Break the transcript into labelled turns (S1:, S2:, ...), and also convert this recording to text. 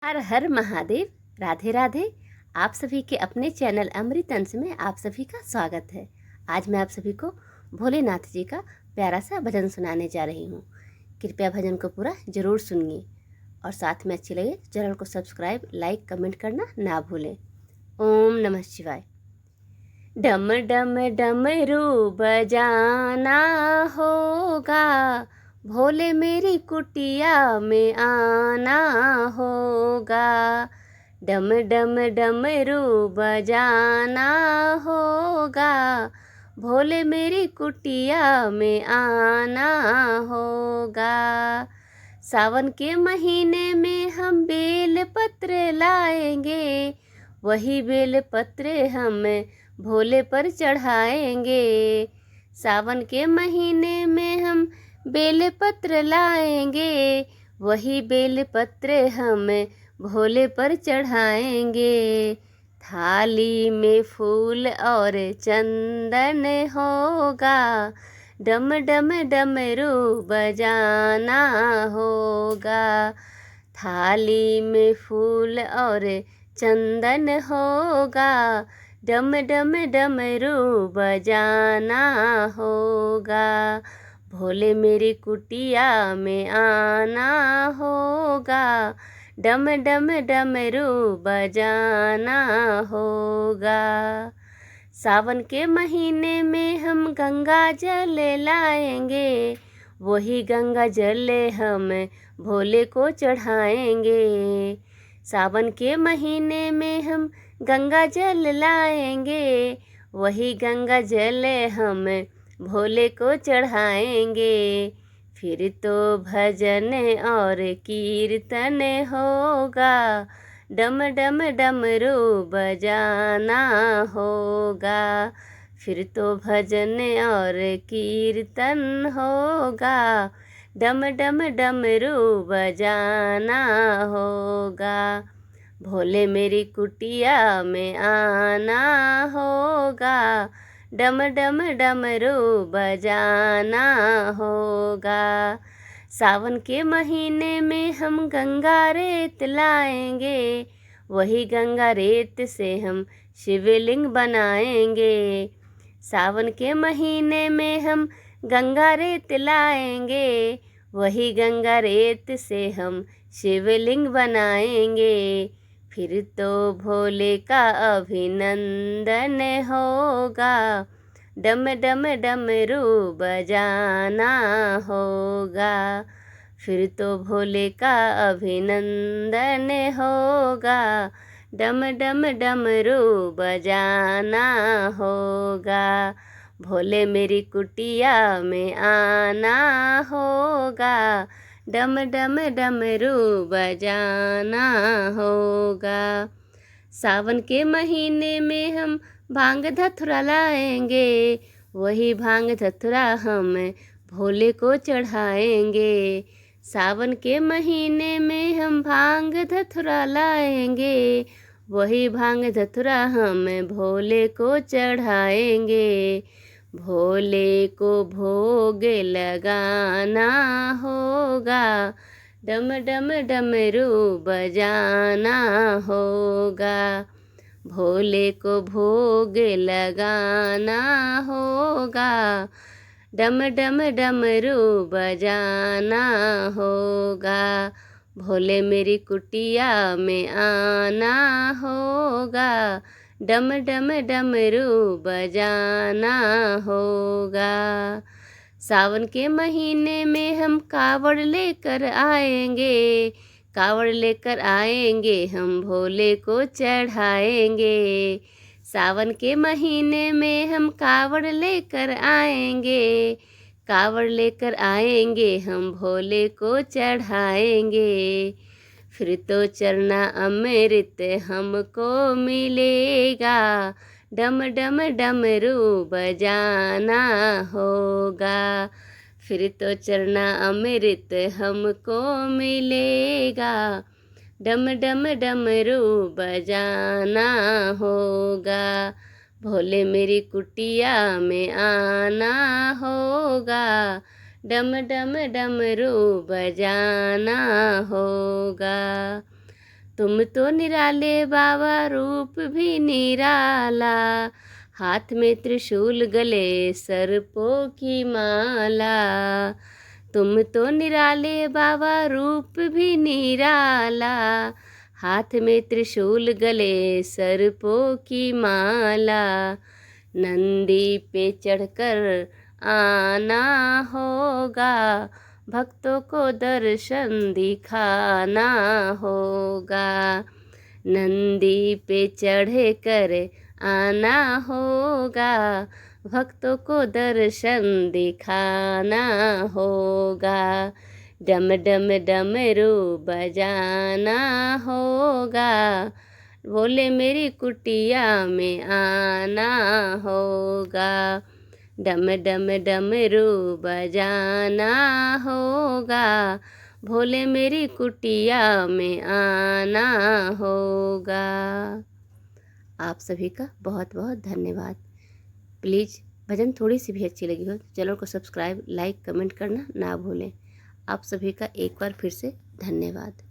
S1: हर हर महादेव। राधे राधे। आप सभी के अपने चैनल अमृत अंश में आप सभी का स्वागत है। आज मैं आप सभी को भोलेनाथ जी का प्यारा सा भजन सुनाने जा रही हूँ। कृपया भजन को पूरा जरूर सुनिए और साथ में अच्छी लगे चैनल को सब्सक्राइब, लाइक, कमेंट करना ना भूलें। ओम नमः शिवाय। डम डम डमरू बजाना होगा, भोले मेरी कुटिया में आना होगा। डम डम डमरू बजाना होगा, भोले मेरी कुटिया में आना होगा। सावन के महीने में हम बेल पत्र लाएंगे, वही बेल पत्र हम भोले पर चढ़ाएंगे। सावन के महीने में हम बेल पत्र लाएंगे, वही बेल पत्र हम भोले पर चढ़ाएंगे। थाली में फूल और चंदन होगा, डम डम डमरू बजाना होगा। थाली में फूल और चंदन होगा, डम डम डमरू बजाना होगा। भोले मेरी कुटिया में आना होगा, डम डम डमरू बजाना होगा। सावन के महीने में हम गंगा जल लाएंगे, वही गंगा जल हम भोले को चढ़ाएंगे। सावन के महीने में हम गंगा जल लाएंगे, वही गंगा जल हम भोले को चढ़ाएंगे। फिर तो भजन और कीर्तन होगा, डम डम डमरू बजाना होगा। फिर तो भजन और कीर्तन होगा, डम डम डमरू बजाना होगा। भोले मेरी कुटिया में आना होगा, डम डम डमरू बजाना होगा। सावन के महीने में हम गंगा रेत लाएंगे, वही गंगा रेत से हम शिवलिंग बनाएंगे। सावन के महीने में हम गंगा रेत लाएंगे, वही गंगा रेत से हम शिवलिंग बनाएंगे। फिर तो भोले का अभिनंदन होगा, डम डम डमरू बजाना होगा। फिर तो भोले का अभिनंदन होगा, डम डम डमरू बजाना होगा। भोले मेरी कुटिया में आना होगा, डम डम डमरू बजाना होगा। सावन के महीने में हम भांग धतुरा लाएंगे, वही भांग धतुरा हम भोले को चढ़ाएंगे। सावन के महीने में हम भांग धतुरा लाएंगे, वही भांग धतुरा हम भोले को चढ़ाएंगे। भोले को भोग लगाना होगा, डम डम डमरू बजाना होगा। भोले को भोग लगाना होगा, डम डम डमरू बजाना होगा। भोले मेरी कुटिया में आना होगा, डम डम डमरू बजाना होगा। सावन के महीने में हम कावड़ लेकर आएंगे, कावड़ लेकर आएंगे हम भोले को चढ़ाएंगे। सावन के महीने में हम कावड़ लेकर आएंगे, कावड़ लेकर आएंगे हम भोले को चढ़ाएंगे। फिर तो चरना अमृत हमको मिलेगा, डम डम डमरू बजाना होगा। फिर तो चरना अमृत हमको मिलेगा, डम डम डमरू बजाना होगा। भोले मेरी कुटिया में आना होगा, डम डम डमरू बजाना होगा। तुम तो निराले बाबा रूप भी निराला, हाथ में त्रिशूल गले सर्पों की माला। तुम तो निराले बाबा रूप भी निराला, हाथ में त्रिशूल गले सर्पों की माला। नंदी पे चढ़कर आना होगा, भक्तों को दर्शन दिखाना होगा। नंदी पे चढ़ कर आना होगा, भक्तों को दर्शन दिखाना होगा। डम डम डमरू बजाना होगा, बोले मेरी कुटिया में आना होगा। डम डम डमरू बजाना होगा, भोले मेरी कुटिया में आना होगा। आप सभी का बहुत बहुत धन्यवाद। प्लीज़ भजन थोड़ी सी भी अच्छी लगी हो तो चैनल को सब्सक्राइब, लाइक, कमेंट करना ना भूलें। आप सभी का एक बार फिर से धन्यवाद।